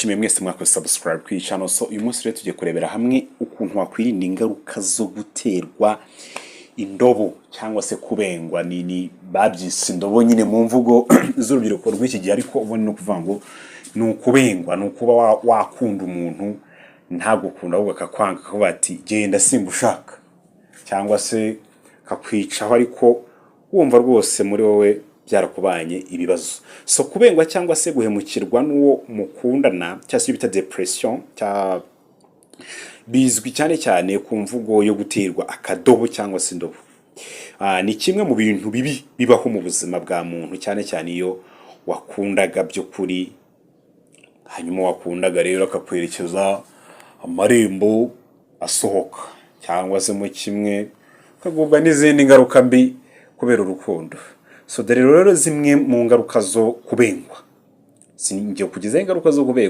Kimwe mwese mwakoze subscribe ku channel. So uyu munsi rero tugiye kurebera hamwe ukuntu wakwirinda ingaruka zo guterwa indobo cyangwa se kubengwa ni babyise indobo nyine mu mvugo z'urubyiruko rw'iki gihe, ariko ubone no kuvuga ngo ni ukubengwa, ni ukuba wakunda umuntu ntagukunda ahubwo akakwanga akavuga ati genda simbushaka, cyangwa se kakwicaho ariko wumva rwose muri wowe byarakubanye ibibazo. So kubengwa cyangwa se guhemukirwa n'uwo mukundana cyangwa se bita depression bizwi cyane cyane ku mvugo yo guterwa akadobo cyangwa se indobo. Ni kimwe mu bintu bibi bibaho mu buzima bwa muntu, cyane cyane iyo wakundaga byo kuri, hanyuma wakundaga rero akakwerekeza amarembo asohoka, cyangwa se mu kimwe kagubwa n'izindi ngaruka mbi kubera urukundo. So dore rero zimwe mu ngaruka zo kubengwa. Singiye kugize ingaruka zo kubengwa.